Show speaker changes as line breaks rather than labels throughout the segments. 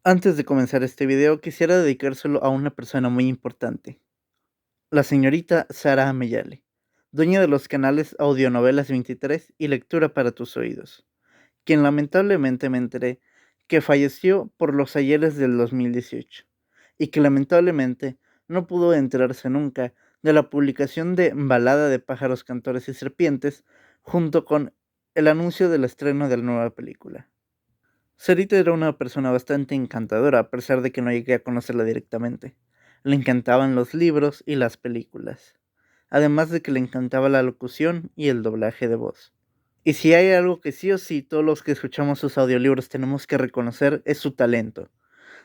Antes de comenzar este video, quisiera dedicárselo a una persona muy importante, la señorita Sara Ameyale, dueña de los canales Audionovelas 23 y Lectura para tus oídos, quien lamentablemente me enteré que falleció por los ayeres del 2018 y que lamentablemente no pudo enterarse nunca de la publicación de Balada de pájaros, cantores y serpientes junto con el anuncio del estreno de la nueva película. Sarita era una persona bastante encantadora, a pesar de que no llegué a conocerla directamente. Le encantaban los libros y las películas, además de que le encantaba la locución y el doblaje de voz. Y si hay algo que sí o sí todos los que escuchamos sus audiolibros tenemos que reconocer es su talento.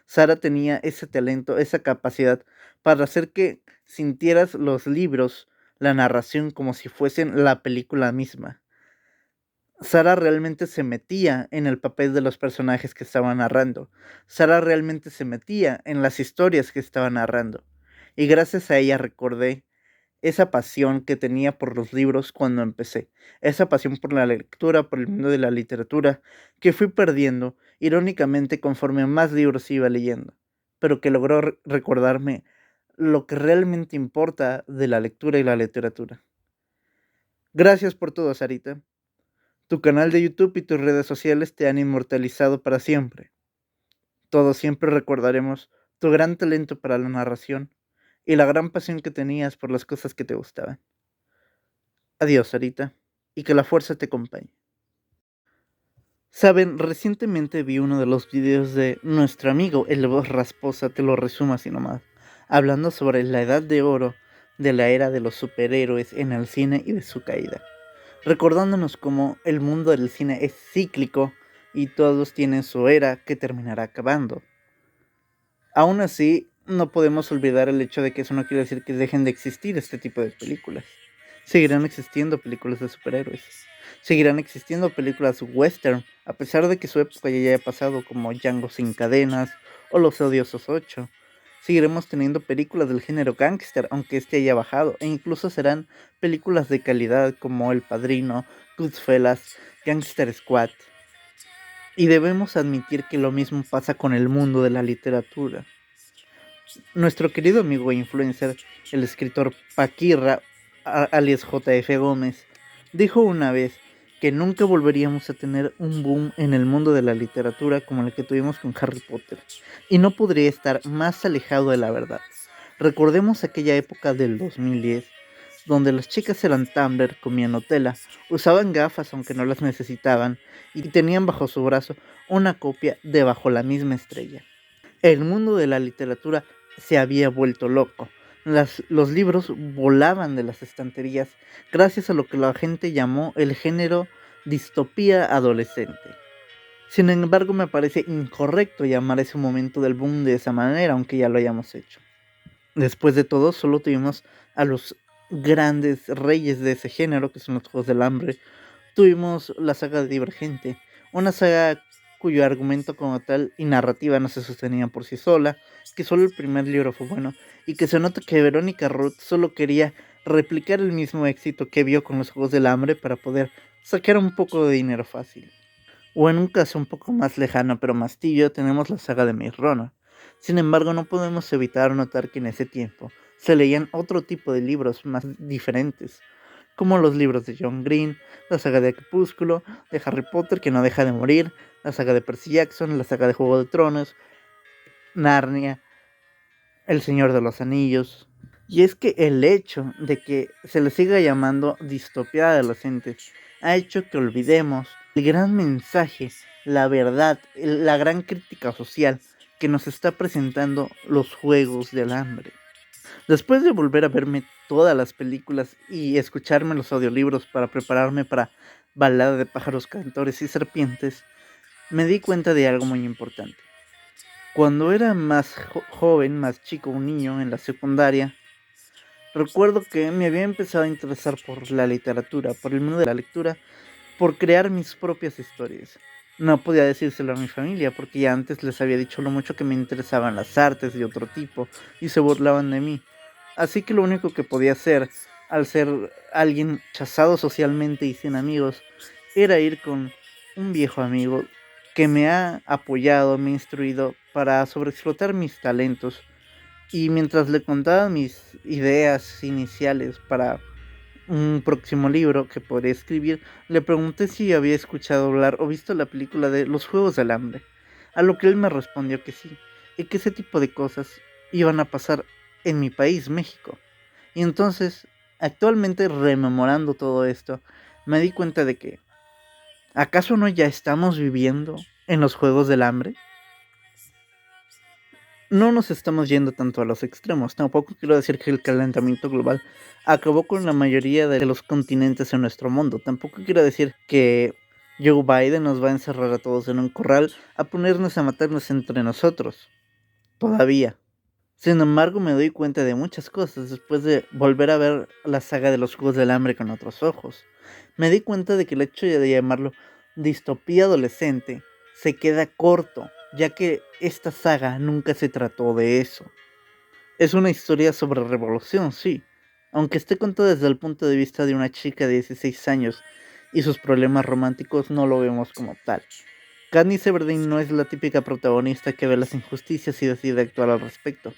Sara tenía ese talento, esa capacidad para hacer que sintieras los libros, la narración como si fuesen la película misma. Sara realmente se metía en el papel de los personajes que estaba narrando. Sara realmente se metía en las historias que estaba narrando. Y gracias a ella recordé esa pasión que tenía por los libros cuando empecé. Esa pasión por la lectura, por el mundo de la literatura, que fui perdiendo, irónicamente, conforme más libros iba leyendo. Pero que logró recordarme lo que realmente importa de la lectura y la literatura. Gracias por todo, Sarita. Tu canal de YouTube y tus redes sociales te han inmortalizado para siempre. Todos siempre recordaremos tu gran talento para la narración y la gran pasión que tenías por las cosas que te gustaban. Adiós, Sarita, y que la fuerza te acompañe. Saben, recientemente vi uno de los videos de nuestro amigo El Voz Rasposa, te lo resumo así nomás, hablando sobre la edad de oro de la era de los superhéroes en el cine y de su caída, recordándonos cómo el mundo del cine es cíclico y todos tienen su era que terminará acabando. Aún así, no podemos olvidar el hecho de que eso no quiere decir que dejen de existir este tipo de películas. Seguirán existiendo películas de superhéroes. Seguirán existiendo películas western, a pesar de que su época ya haya pasado, como Django sin cadenas o Los Odiosos 8. Seguiremos teniendo películas del género gángster, aunque este haya bajado, e incluso serán películas de calidad como El Padrino, Goodfellas, Gangster Squad. Y debemos admitir que lo mismo pasa con el mundo de la literatura. Nuestro querido amigo e influencer, el escritor Paquirra, alias JF Gómez, dijo una vez que nunca volveríamos a tener un boom en el mundo de la literatura como el que tuvimos con Harry Potter, y no podría estar más alejado de la verdad. Recordemos aquella época del 2010, donde las chicas eran Tumblr, comían Nutella, usaban gafas aunque no las necesitaban, y tenían bajo su brazo una copia de Bajo la misma estrella. El mundo de la literatura se había vuelto loco. Los libros volaban de las estanterías gracias a lo que la gente llamó el género distopía adolescente. Sin embargo, me parece incorrecto llamar ese momento del boom de esa manera, aunque ya lo hayamos hecho. Después de todo, solo tuvimos a los grandes reyes de ese género, que son los Juegos del Hambre. Tuvimos la saga de Divergente, una saga cuyo argumento como tal y narrativa no se sostenían por sí sola, que solo el primer libro fue bueno, y que se nota que Verónica Roth solo quería replicar el mismo éxito que vio con los Juegos del Hambre para poder sacar un poco de dinero fácil. O en un caso un poco más lejano pero más tibio tenemos la saga de Maze Runner. Sin embargo, no podemos evitar notar que en ese tiempo se leían otro tipo de libros más diferentes, como los libros de John Green, la saga de Crepúsculo, de Harry Potter que no deja de morir, la saga de Percy Jackson, la saga de Juego de Tronos, Narnia, El Señor de los Anillos. Y es que el hecho de que se le siga llamando distopía de adolescentes ha hecho que olvidemos el gran mensaje, la verdad, la gran crítica social que nos está presentando los Juegos del Hambre. Después de volver a verme todas las películas y escucharme los audiolibros para prepararme para Balada de pájaros, cantores y serpientes, me di cuenta de algo muy importante. Cuando era más joven, más chico, un niño en la secundaria, recuerdo que me había empezado a interesar por la literatura, por el mundo de la lectura, por crear mis propias historias. No podía decírselo a mi familia porque ya antes les había dicho lo mucho que me interesaban las artes de otro tipo y se burlaban de mí. Así que lo único que podía hacer, al ser alguien rechazado socialmente y sin amigos, era ir con un viejo amigo que me ha apoyado, me ha instruido para sobreexplotar mis talentos. Y mientras le contaba mis ideas iniciales para un próximo libro que podría escribir, le pregunté si había escuchado hablar o visto la película de Los Juegos del Hambre, a lo que él me respondió que sí, y que ese tipo de cosas iban a pasar en mi país, México. Y entonces, actualmente rememorando todo esto, me di cuenta de que, ¿acaso no ya estamos viviendo en los Juegos del Hambre? No nos estamos yendo tanto a los extremos. Tampoco quiero decir que el calentamiento global acabó con la mayoría de los continentes en nuestro mundo. Tampoco quiero decir que Joe Biden nos va a encerrar a todos en un corral a ponernos a matarnos entre nosotros. Todavía. Sin embargo, me doy cuenta de muchas cosas después de volver a ver la saga de los Juegos del Hambre con otros ojos. Me di cuenta de que el hecho de llamarlo distopía adolescente se queda corto, ya que esta saga nunca se trató de eso. Es una historia sobre revolución, sí, aunque esté contada desde el punto de vista de una chica de 16 años y sus problemas románticos no lo vemos como tal. Katniss Everdeen no es la típica protagonista que ve las injusticias y decide actuar al respecto.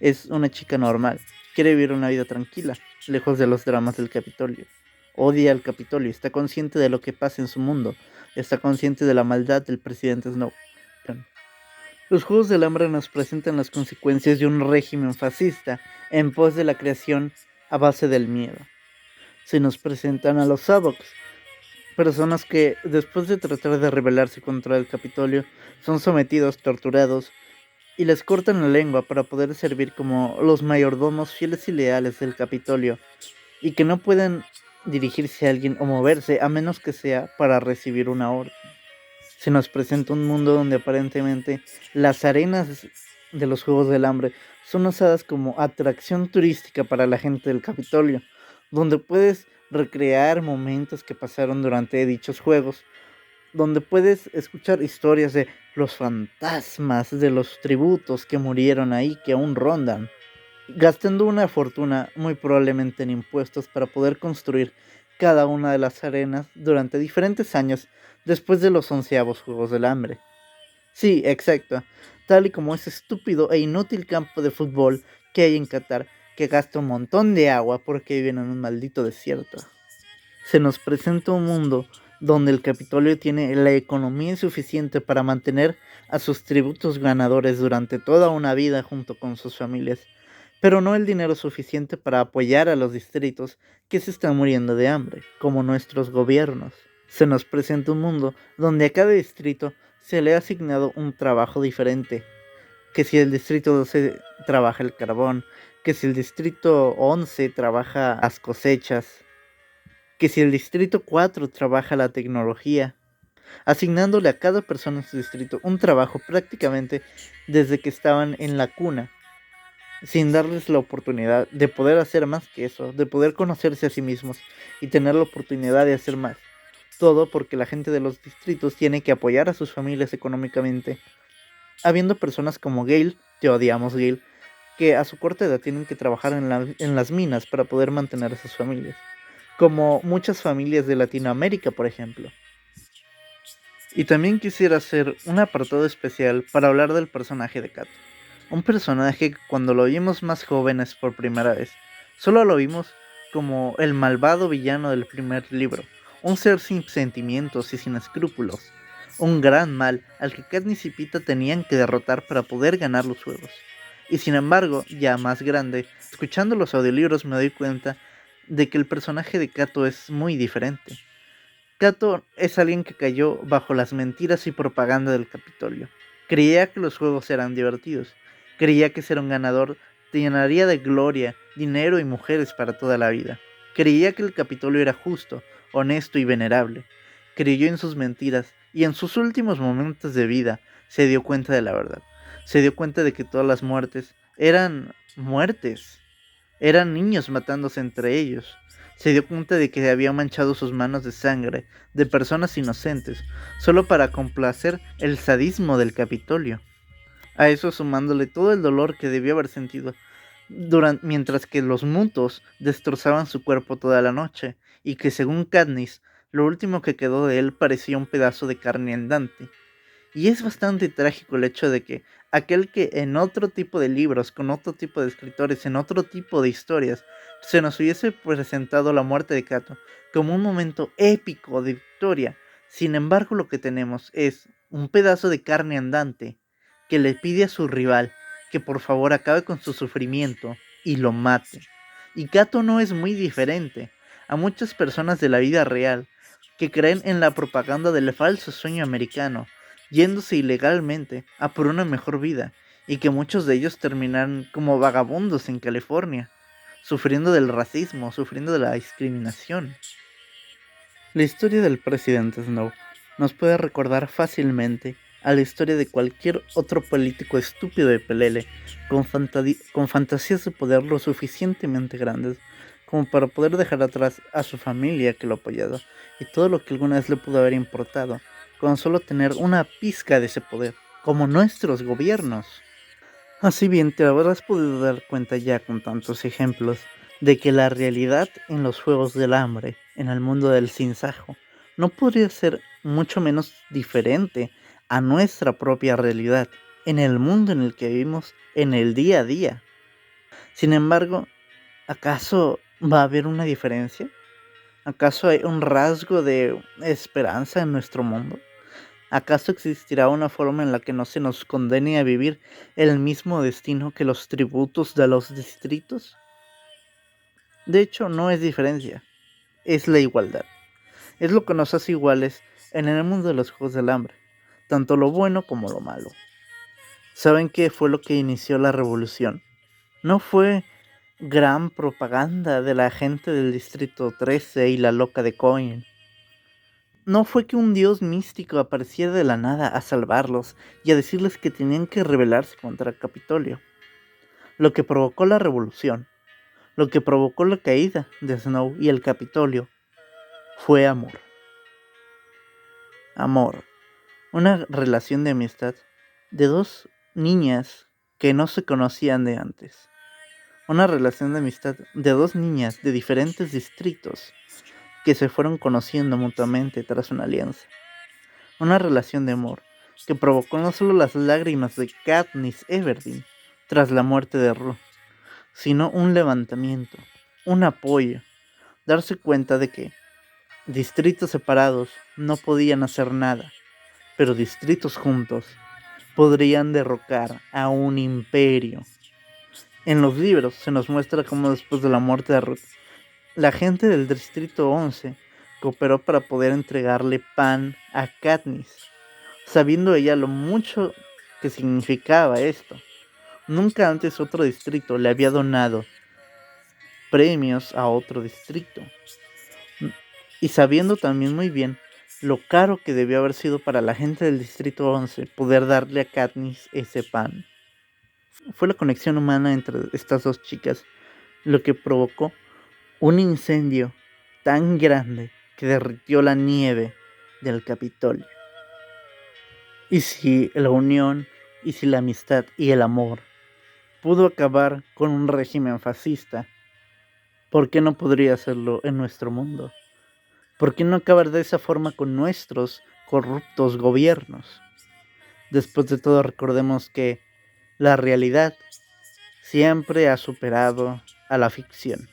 Es una chica normal, quiere vivir una vida tranquila, lejos de los dramas del Capitolio. Odia al Capitolio, está consciente de lo que pasa en su mundo, está consciente de la maldad del presidente Snow. Los Juegos del Hambre nos presentan las consecuencias de un régimen fascista en pos de la creación a base del miedo. Se nos presentan a los Saboks, personas que, después de tratar de rebelarse contra el Capitolio, son sometidos, torturados y les cortan la lengua para poder servir como los mayordomos fieles y leales del Capitolio, y que no pueden dirigirse a alguien o moverse a menos que sea para recibir una orden. Se nos presenta un mundo donde aparentemente las arenas de los Juegos del Hambre son usadas como atracción turística para la gente del Capitolio, donde puedes recrear momentos que pasaron durante dichos juegos, donde puedes escuchar historias de los fantasmas de los tributos que murieron ahí, que aún rondan, gastando una fortuna muy probablemente en impuestos para poder construir cada una de las arenas durante diferentes años después de los 11avos Juegos del Hambre. Sí, exacto, tal y como ese estúpido e inútil campo de fútbol que hay en Qatar, que gasta un montón de agua porque viven en un maldito desierto. Se nos presenta un mundo donde el Capitolio tiene la economía insuficiente para mantener a sus tributos ganadores durante toda una vida junto con sus familias, pero no el dinero suficiente para apoyar a los distritos que se están muriendo de hambre, como nuestros gobiernos. Se nos presenta un mundo donde a cada distrito se le ha asignado un trabajo diferente, que si el distrito 12 trabaja el carbón, que si el distrito 11 trabaja las cosechas, que si el distrito 4 trabaja la tecnología, asignándole a cada persona en su distrito un trabajo prácticamente desde que estaban en la cuna, sin darles la oportunidad de poder hacer más que eso, de poder conocerse a sí mismos y tener la oportunidad de hacer más. Todo porque la gente de los distritos tiene que apoyar a sus familias económicamente, habiendo personas como Gale, te odiamos Gale, que a su corta edad tienen que trabajar en las minas para poder mantener a sus familias, como muchas familias de Latinoamérica, por ejemplo. Y también quisiera hacer un apartado especial para hablar del personaje de Kato. Un personaje que cuando lo vimos más jóvenes por primera vez, solo lo vimos como el malvado villano del primer libro, un ser sin sentimientos y sin escrúpulos, un gran mal al que Katniss y Pita tenían que derrotar para poder ganar los juegos. Y sin embargo, ya más grande, escuchando los audiolibros me doy cuenta de que el personaje de Kato es muy diferente. Kato es alguien que cayó bajo las mentiras y propaganda del Capitolio. Creía que los juegos eran divertidos. Creía que ser un ganador te llenaría de gloria, dinero y mujeres para toda la vida. Creía que el Capitolio era justo, honesto y venerable. Creyó en sus mentiras y en sus últimos momentos de vida se dio cuenta de la verdad. Se dio cuenta de que todas las muertes eran muertes. Eran niños matándose entre ellos. Se dio cuenta de que había manchado sus manos de sangre de personas inocentes, solo para complacer el sadismo del Capitolio. A eso sumándole todo el dolor que debió haber sentido mientras que los mutos destrozaban su cuerpo toda la noche, y que según Katniss, lo último que quedó de él parecía un pedazo de carne andante. Y es bastante trágico el hecho de que aquel que en otro tipo de libros, con otro tipo de escritores, en otro tipo de historias, se nos hubiese presentado la muerte de Cato como un momento épico de victoria. Sin embargo, lo que tenemos es un pedazo de carne andante que le pide a su rival que por favor acabe con su sufrimiento y lo mate. Y Cato no es muy diferente a muchas personas de la vida real que creen en la propaganda del falso sueño americano, yéndose ilegalmente a por una mejor vida, y que muchos de ellos terminan como vagabundos en California, sufriendo del racismo, sufriendo de la discriminación. La historia del presidente Snow nos puede recordar fácilmente a la historia de cualquier otro político estúpido de pelele, con fantasías de poder lo suficientemente grandes como para poder dejar atrás a su familia que lo apoyaba y todo lo que alguna vez le pudo haber importado, con solo tener una pizca de ese poder, como nuestros gobiernos. Así bien, te habrás podido dar cuenta ya con tantos ejemplos de que la realidad en los Juegos del Hambre, en el mundo del sinsajo, no podría ser mucho menos diferente a nuestra propia realidad, en el mundo en el que vivimos en el día a día. Sin embargo, ¿acaso va a haber una diferencia? ¿Acaso hay un rasgo de esperanza en nuestro mundo? ¿Acaso existirá una forma en la que no se nos condene a vivir el mismo destino que los tributos de los distritos? De hecho, no es diferencia, es la igualdad. Es lo que nos hace iguales en el mundo de los Juegos del Hambre, tanto lo bueno como lo malo. ¿Saben qué fue lo que inició la revolución? No fue gran propaganda de la gente del Distrito 13 y la loca de Coin. No fue que un dios místico apareciera de la nada a salvarlos y a decirles que tenían que rebelarse contra el Capitolio. Lo que provocó la revolución, lo que provocó la caída de Snow y el Capitolio, fue amor. Amor. Una relación de amistad de dos niñas que no se conocían de antes. Una relación de amistad de dos niñas de diferentes distritos que se fueron conociendo mutuamente tras una alianza. Una relación de amor que provocó no solo las lágrimas de Katniss Everdeen tras la muerte de Rue, sino un levantamiento, un apoyo, darse cuenta de que distritos separados no podían hacer nada, pero distritos juntos podrían derrocar a un imperio. En los libros se nos muestra cómo después de la muerte de Ruth, la gente del Distrito 11 cooperó para poder entregarle pan a Katniss, sabiendo ella lo mucho que significaba esto. Nunca antes otro distrito le había donado premios a otro distrito. Y sabiendo también muy bien lo caro que debió haber sido para la gente del Distrito 11 poder darle a Katniss ese pan. Fue la conexión humana entre estas dos chicas lo que provocó un incendio tan grande que derritió la nieve del Capitolio. Y si la unión, y si la amistad y el amor pudo acabar con un régimen fascista, ¿por qué no podría hacerlo en nuestro mundo? ¿Por qué no acabar de esa forma con nuestros corruptos gobiernos? Después de todo, recordemos que la realidad siempre ha superado a la ficción.